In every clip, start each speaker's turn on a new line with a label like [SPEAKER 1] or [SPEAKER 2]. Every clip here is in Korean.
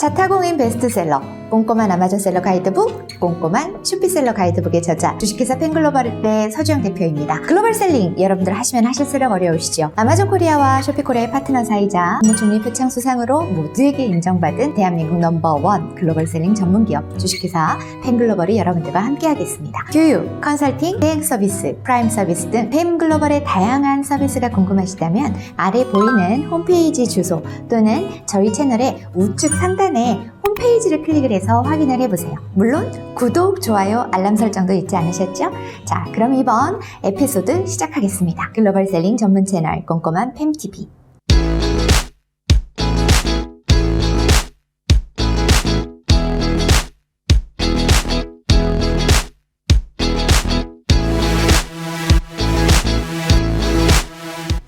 [SPEAKER 1] 자타공인 베스트셀러, 꼼꼼한 아마존셀러 가이드북, 꼼꼼한 쇼피셀러 가이드북의 저자, 주식회사 팬글로벌의 서주영 대표입니다. 글로벌셀링 여러분들 하시면 하실수록 어려우시죠? 아마존 코리아와 쇼피코리아의 파트너사이자 국무총리 표창 수상으로 모두에게 인정받은 대한민국 넘버원 글로벌셀링 전문기업 주식회사 팬글로벌이 여러분들과 함께하겠습니다. 교육, 컨설팅, 대행 서비스, 프라임 서비스 등 팬글로벌의 다양한 서비스가 궁금하시다면 아래 보이는 홈페이지 주소 또는 저희 채널의 우측 상단에 홈페이지를 클릭을 해서 확인을 해보세요. 물론 구독, 좋아요, 알람 설정도 잊지 않으셨죠? 자, 그럼 이번 에피소드 시작하겠습니다. 글로벌셀링 전문 채널 꼼꼼한 팸TV.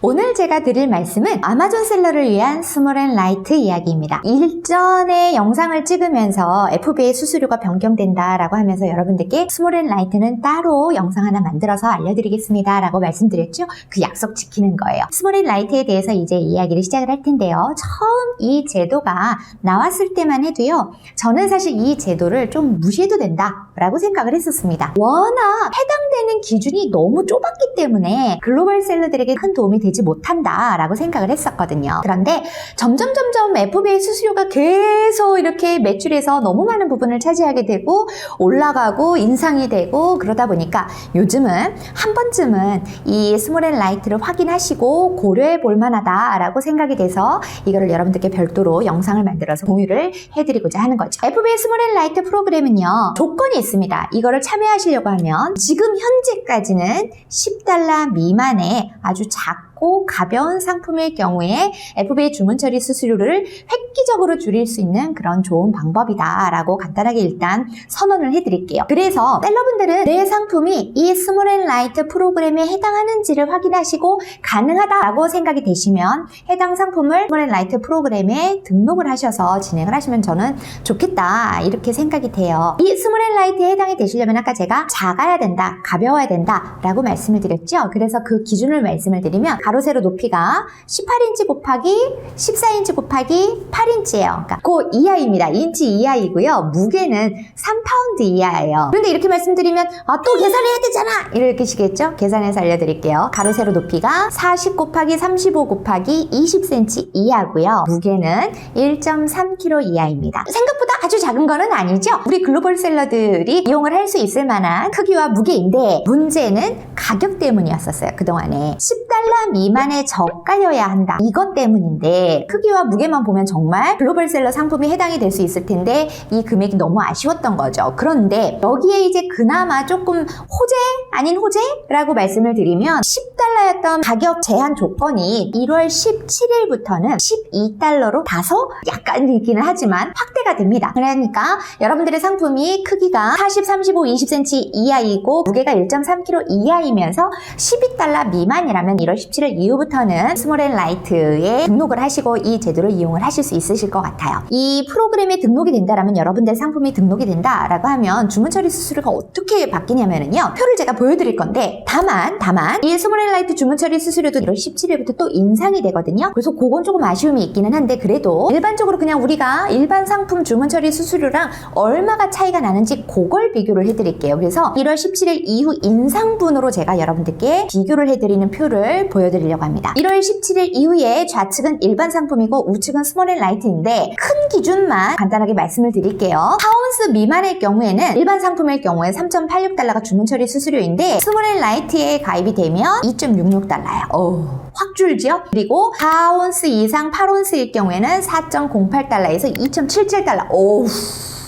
[SPEAKER 1] 오늘 제가 드릴 말씀은 아마존셀러를 위한 스몰앤라이트 이야기입니다. 일전에 영상을 찍으면서 FBA 수수료가 변경된다 라고 하면서 여러분들께 스몰앤라이트는 따로 영상 하나 만들어서 알려드리겠습니다 라고 말씀드렸죠. 그 약속 지키는 거예요. 스몰앤라이트에 대해서 이제 이야기를 시작을 할 텐데요. 처음 이 제도가 나왔을 때만 해도요, 저는 사실 이 제도를 좀 무시해도 된다 라고 생각을 했었습니다. 워낙 해당되는 기준이 너무 좁았기 때문에 글로벌 셀러들에게 큰 도움이 되지 못한다 라고 생각을 했었거든요. 그런데 점점 FBA 수수료가 계속 이렇게 매출에서 너무 많은 부분을 차지하게 되고 올라가고 인상이 되고 그러다 보니까 요즘은 한 번쯤은 이 스몰앤라이트를 확인하시고 고려해 볼 만하다 라고 생각이 돼서 이거를 여러분들께 별도로 영상을 만들어서 공유를 해드리고자 하는 거죠. FBA 스몰앤라이트 프로그램은요, 조건이 있습니다. 이거를 참여하시려고 하면 지금 현재까지는 $10 미만의 아주 작고 가벼운 상품의 경우에 FBA 주문 처리 수수료를 획기적으로 줄일 수 있는 그런 좋은 방법이다 라고 간단하게 일단 선언을 해드릴게요. 그래서 셀러분들은 내 상품이 이 스몰앤라이트 프로그램에 해당하는지를 확인하시고 가능하다라고 생각이 되시면 해당 상품을 스몰앤라이트 프로그램에 등록을 하셔서 진행을 하시면 저는 좋겠다 이렇게 생각이 돼요. 이 스몰앤라이트에 해당이 되시려면 아까 제가 작아야 된다, 가벼워야 된다 라고 말씀을 드렸죠. 그래서 그 기준을 말씀을 드리면 가로 세로 높이가 18인치 곱하기 14인치 곱하기 8인치예요. 그러니까 그 이하입니다. 인치 이하이고요. 무게는 3파운드 이하예요. 그런데 이렇게 말씀드리면 또 계산해야 되잖아! 이렇게 시겠죠? 계산해서 알려드릴게요. 가로 세로 높이가 40 곱하기 35 곱하기 20cm 이하고요. 무게는 1.3kg 이하입니다. 생각보다 아주 작은 거는 아니죠? 우리 글로벌 셀러들이 이용을 할 수 있을 만한 크기와 무게인데 문제는 가격 때문이었었어요. 그동안에 $10 미만의 저가여야 한다. 이것 때문인데 크기와 무게만 보면 정말 글로벌셀러 상품이 해당이 될 수 있을 텐데 이 금액이 너무 아쉬웠던 거죠. 그런데 여기에 이제 그나마 조금 호재 아닌 호재라고 말씀을 드리면 $10였던 가격 제한 조건이 1월 17일부터는 $12로 다소 약간이기는 하지만 확대가 됩니다. 그러니까 여러분들의 상품이 크기가 40, 35, 20cm 이하이고 무게가 1.3kg 이하이면서 $12 미만이라면 1월 17일 이후부터는 스몰앤라이트에 등록을 하시고 이 제도를 이용을 하실 수 있으실 것 같아요. 이 프로그램에 등록이 된다라면 여러분들 상품이 등록이 된다라고 하면 주문 처리 수수료가 어떻게 바뀌냐면요, 표를 제가 보여드릴 건데 다만 이 스몰앤라이트 주문 처리 수수료도 1월 17일부터 또 인상이 되거든요. 그래서 그건 조금 아쉬움이 있기는 한데 그래도 일반적으로 그냥 우리가 일반 상품 주문 처리 수수료랑 얼마가 차이가 나는지 그걸 비교를 해드릴게요. 그래서 1월 17일 이후 인상분으로 제가 여러분들께 비교를 해드리는 표를 보여드리려고 합니다. 1월 17일 이후에 좌측은 일반 상품이고 우측은 스몰앤라이트인데 큰 기준만 간단하게 말씀을 드릴게요. 4온스 미만의 경우에는 일반 상품일 경우에 $3.86가 주문 처리 수수료인데 스몰앤라이트에 가입이 되면 $2.66예요. 확 줄죠? 그리고 4온스 이상 8온스일 경우에는 $4.08에서 $2.77. 오우,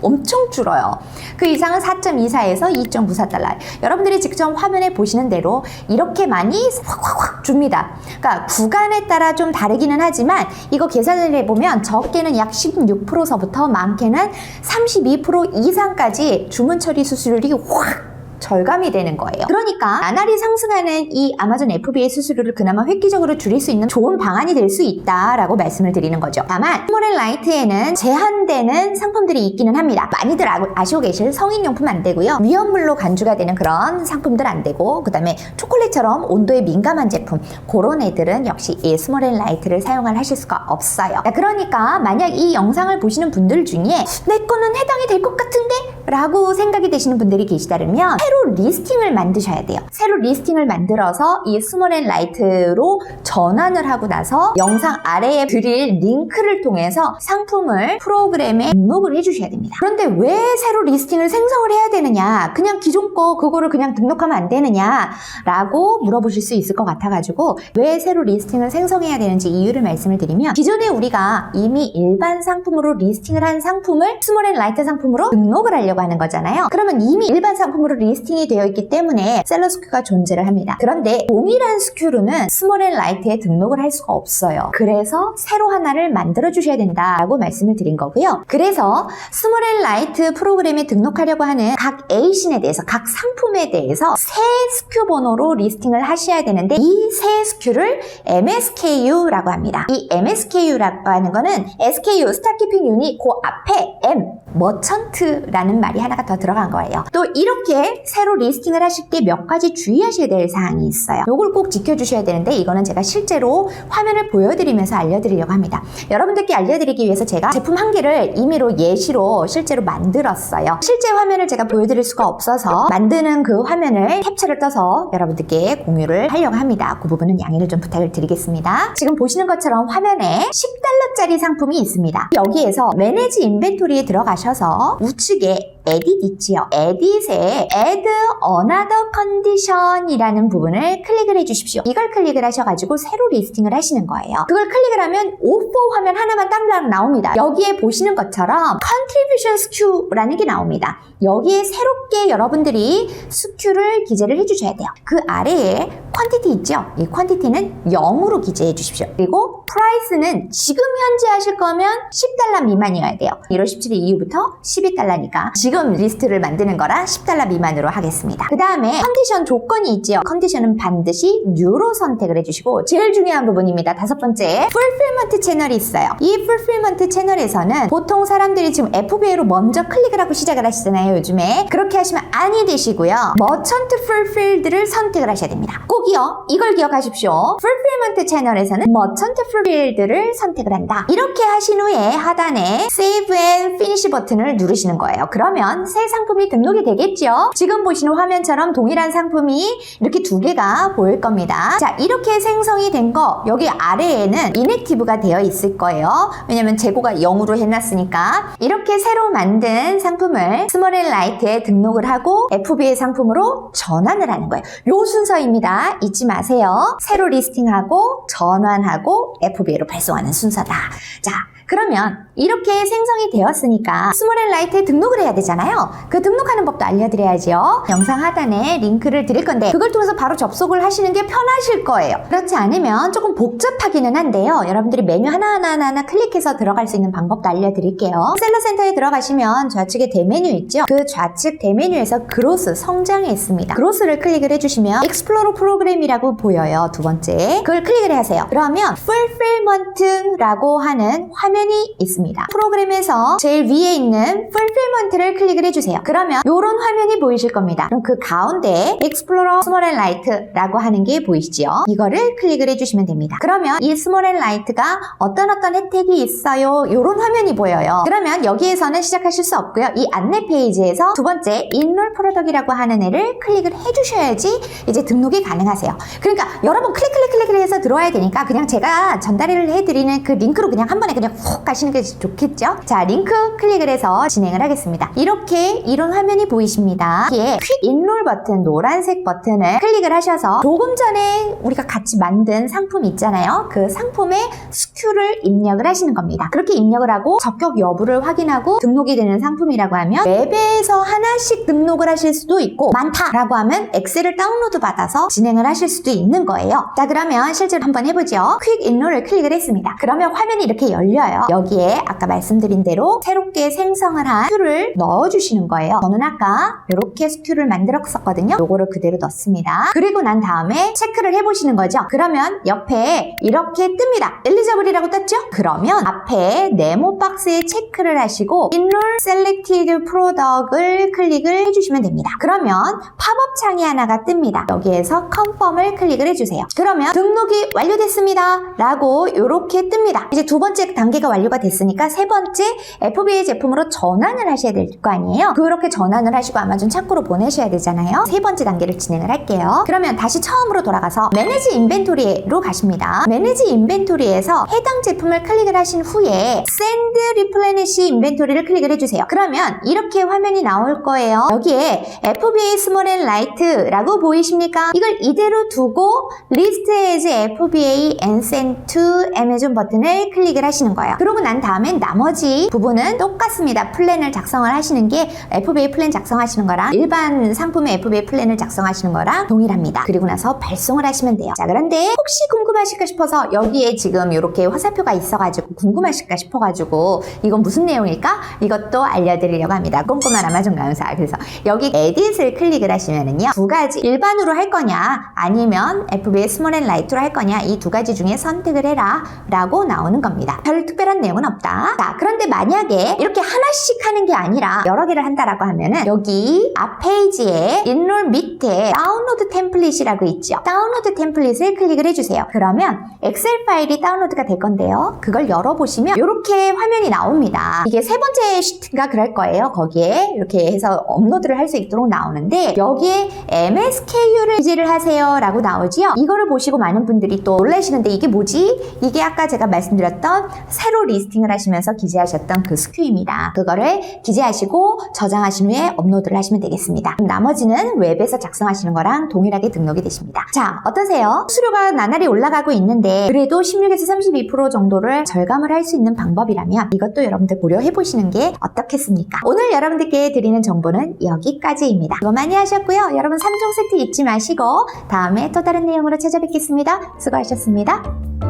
[SPEAKER 1] 엄청 줄어요. 그 이상은 4.24에서 2.94달러. 여러분들이 직접 화면에 보시는 대로 이렇게 많이 확 줍니다. 그러니까 구간에 따라 좀 다르기는 하지만 이거 계산을 해보면 적게는 약 16%서부터 많게는 32% 이상까지 주문 처리 수수료이 확 절감이 되는 거예요. 그러니까 나날이 상승하는 이 아마존 FBA 수수료를 그나마 획기적으로 줄일 수 있는 좋은 방안이 될 수 있다라고 말씀을 드리는 거죠. 다만 스몰앤라이트에는 제한되는 상품들이 있기는 합니다. 많이들 아시고 계실 성인용품 안 되고요. 위험물로 간주가 되는 그런 상품들 안 되고, 그 다음에 초콜릿처럼 온도에 민감한 제품, 그런 애들은 역시 이 스몰앤라이트를 하실 수가 없어요. 그러니까 만약 이 영상을 보시는 분들 중에 내 거는 해당이 될 것 같은데? 라고 생각이 되시는 분들이 계시다면 새로 리스팅을 만드셔야 돼요. 새로 리스팅을 만들어서 이 스몰앤라이트로 전환을 하고 나서 영상 아래에 드릴 링크를 통해서 상품을 프로그램에 등록을 해주셔야 됩니다. 그런데 왜 새로 리스팅을 생성을 해야 되느냐, 그냥 기존 거 그거를 그냥 등록하면 안 되느냐 라고 물어보실 수 있을 것 같아가지고 왜 새로 리스팅을 생성해야 되는지 이유를 말씀을 드리면, 기존에 우리가 이미 일반 상품으로 리스팅을 한 상품을 스몰앤라이트 상품으로 등록을 하려고 하는 거잖아요. 그러면 이미 일반 상품으로 리스팅이 되어 있기 때문에 셀러 스큐가 존재를 합니다. 그런데 동일한 스큐로는 스몰앤라이트에 등록을 할 수가 없어요. 그래서 새로 하나를 만들어 주셔야 된다라고 말씀을 드린 거고요. 그래서 스몰앤라이트 프로그램에 등록하려고 하는 각 A신에 대해서, 각 상품에 대해서 새 스큐 번호로 리스팅을 하셔야 되는데, 이 새 스큐를 MSKU라고 합니다. 이 MSKU라고 하는 거는 SKU, 스타키핑 유닛, 그 앞에 M, 머천트라는 말이 하나가 더 들어간 거예요. 또 이렇게 새로 리스팅을 하실 때 몇 가지 주의하셔야 될 사항이 있어요. 이걸 꼭 지켜주셔야 되는데, 이거는 제가 실제로 화면을 보여드리면서 알려드리려고 합니다. 여러분들께 알려드리기 위해서 제가 제품 한 개를 임의로 예시로 실제로 만들었어요. 실제 화면을 제가 보여드릴 수가 없어서 만드는 그 화면을 캡처를 떠서 여러분들께 공유를 하려고 합니다. 그 부분은 양해를 좀 부탁을 드리겠습니다. 지금 보시는 것처럼 화면에 10달러짜리 상품이 있습니다. 여기에서 매니지 인벤토리에 들어가셔서 우측에 에딧 있지요. 에딧에 Add Another Condition이라는 부분을 클릭을 해주십시오. 이걸 클릭을 하셔가지고 새로 리스팅을 하시는 거예요. 그걸 클릭을 하면 O4 화면 하나만 딱 나옵니다. 여기에 보시는 것처럼 Contribution SKU라는 게 나옵니다. 여기에 새롭게 여러분들이 SKU를 기재를 해주셔야 돼요. 그 아래에 퀀티티 있죠? 이 퀀티티는 0으로 기재해 주십시오. 그리고 프라이스는 지금 현재 하실 거면 10달러 미만이어야 돼요. 1월 17일 이후부터 12달러니까 지금 리스트를 만드는 거라 10달러 미만으로 하겠습니다. 그 다음에 컨디션 조건이 있죠. 컨디션은 반드시 New로 선택을 해주시고, 제일 중요한 부분입니다. 5번째, 풀필먼트 채널이 있어요. 이 풀필먼트 채널에서는 보통 사람들이 지금 FBA로 먼저 클릭을 하고 시작을 하시잖아요, 요즘에. 그렇게 하시면 아니 되시고요. 머천트 풀필드를 선택을 하셔야 됩니다. 꼭이요, 이걸 기억하십시오. 풀필먼트 채널에서는 머천트 풀필드를 선택을 한다. 이렇게 하신 후에 하단에 Save and Finish 버튼을 누르시는 거예요. 그러면 새 상품이 등록이 되겠죠. 지금 보시는 화면처럼 동일한 상품이 이렇게 두 개가 보일 겁니다. 자, 이렇게 생성이 된 거 여기 아래에는 inactive가 되어 있을 거예요. 왜냐면 재고가 0으로 해놨으니까. 이렇게 새로 만든 상품을 스몰앤라이트에 등록을 하고 FBA 상품으로 전환을 하는 거예요. 요 순서입니다. 잊지 마세요. 새로 리스팅하고 전환하고 FBA로 발송하는 순서다. 자, 그러면 이렇게 생성이 되었으니까 스몰앤라이트에 등록을 해야 되잖아요. 그 등록하는 법도 알려드려야죠. 영상 하단에 링크를 드릴 건데 그걸 통해서 바로 접속을 하시는 게 편하실 거예요. 그렇지 않으면 조금 복잡하기는 한데요. 여러분들이 메뉴 하나하나 클릭해서 들어갈 수 있는 방법도 알려드릴게요. 셀러센터에 들어가시면 좌측에 대메뉴 있죠? 그 좌측 대메뉴에서 그로스, 성장에 있습니다. 그로스를 클릭을 해주시면 익스플로러 프로그램이라고 보여요. 두 번째. 그걸 클릭을 하세요. 그러면 풀필먼트라고 하는 화면이 있습니다. 프로그램에서 제일 위에 있는 풀필먼트를 클릭을 해주세요. 그러면 이런 화면이 보이실 겁니다. 그럼 그 가운데 Explorer 스몰앤라이트라고 하는 게 보이시죠? 이거를 클릭을 해주시면 됩니다. 그러면 이 스몰앤라이트가 어떤 혜택이 있어요? 이런 화면이 보여요. 그러면 여기에서는 시작하실 수 없고요. 이 안내 페이지에서 두 번째 Enroll Product이라고 하는 애를 클릭을 해주셔야지 이제 등록이 가능하세요. 그러니까 여러 번 클릭을 해서 들어와야 되니까 그냥 제가 전달을 해드리는 그 링크로 그냥 한 번에 그냥 훅 가시는 게 좋겠죠? 자, 링크 클릭을 해서 진행을 하겠습니다. 이렇게 이런 화면이 보이십니다. 여기에 퀵 인롤 버튼, 노란색 버튼을 클릭을 하셔서 조금 전에 우리가 같이 만든 상품 있잖아요. 그 상품의 SKU를 입력을 하시는 겁니다. 그렇게 입력을 하고 적격 여부를 확인하고 등록이 되는 상품이라고 하면 웹에서 하나씩 등록을 하실 수도 있고, 많다라고 하면 엑셀을 다운로드 받아서 진행을 하실 수도 있는 거예요. 자, 그러면 실제로 한번 해보죠. 퀵 인롤을 클릭을 했습니다. 그러면 화면이 이렇게 열려요. 여기에 아까 말씀드린 대로 새롭게 생성을 한 큐를 넣어주시는 거예요. 저는 아까 이렇게 큐를 만들었었거든요. 요거를 그대로 넣습니다. 그리고 난 다음에 체크를 해보시는 거죠. 그러면 옆에 이렇게 뜹니다. 엘리저블이라고 떴죠? 그러면 앞에 네모 박스에 체크를 하시고 Enroll Selected Product을 클릭을 해주시면 됩니다. 그러면 팝업 창이 하나가 뜹니다. 여기에서 Confirm을 클릭을 해주세요. 그러면 등록이 완료됐습니다 라고 이렇게 뜹니다. 이제 두 번째 단계가 완료가 됐으니까 세 번째 FBA 제품으로 전환을 하셔야 될 거 아니에요? 그렇게 전환을 하시고 아마존 창고로 보내셔야 되잖아요. 세 번째 단계를 진행을 할게요. 그러면 다시 처음으로 돌아가서 매니지 인벤토리로 가십니다. 매니지 인벤토리에서 해당 제품을 클릭을 하신 후에 Send Replenish 인벤토리를 클릭을 해주세요. 그러면 이렇게 화면이 나올 거예요. 여기에 FBA Small and Light라고 보이십니까? 이걸 이대로 두고 List as FBA and Send to Amazon 버튼을 클릭을 하시는 거예요. 그러고 난 다음엔 나머지 부분은 똑같습니다. 플랜을 작성을 하시는 게 FBA 플랜 작성하시는 거랑 일반 상품의 FBA 플랜을 작성하시는 거랑 동일합니다. 그리고 나서 발송을 하시면 돼요. 자, 그런데 혹시 궁금하실까 싶어서 여기에 지금 이렇게 화살표가 있어가지고 궁금하실까 싶어가지고 이건 무슨 내용일까? 이것도 알려드리려고 합니다. 꼼꼼한 아마존 강사. 그래서 여기 에딧을 클릭을 하시면은요, 두 가지 일반으로 할 거냐 아니면 FBA Small and Light로 할 거냐, 이 두 가지 중에 선택을 해라 라고 나오는 겁니다. 별 특별한 내용은 없다. 자, 그런데 만약에 이렇게 하나씩 하는 게 아니라 여러 개를 한다라고 하면은 여기 앞 페이지에 인롤 밑에 다운로드 템플릿이라고 있죠. 다운로드 템플릿을 클릭을 해주세요. 그러면 엑셀 파일이 다운로드가 될 건데요, 그걸 열어보시면 이렇게 화면이 나옵니다. 이게 세 번째 시트인가 그럴 거예요. 거기에 이렇게 해서 업로드를 할 수 있도록 나오는데 여기에 MSKU를 기재를 하세요 라고 나오지요. 이거를 보시고 많은 분들이 또 놀라시는데 이게 뭐지? 이게 아까 제가 말씀드렸던 새로 리스팅을 하시면서 기재하셨던 그 SKU입니다. 그거를 기재하시고 저장하신 후에 업로드를 하시면 되겠습니다. 그럼 나머지는 웹에서 작성하시는 거랑 동일하게 등록이 되십니다. 자, 어떠세요? 수수료가 나날이 올라가고 있는데 그래도 16에서 32% 정도를 절감을 할 수 있는 방법이라면 이것도 여러분들 고려해 보시는 게 어떻겠습니까? 오늘 여러분들께 드리는 정보는 여기까지입니다. 수고 많이 하셨고요. 여러분 3종 세트 잊지 마시고 다음에 또 다른 내용으로 찾아뵙겠습니다. 수고하셨습니다.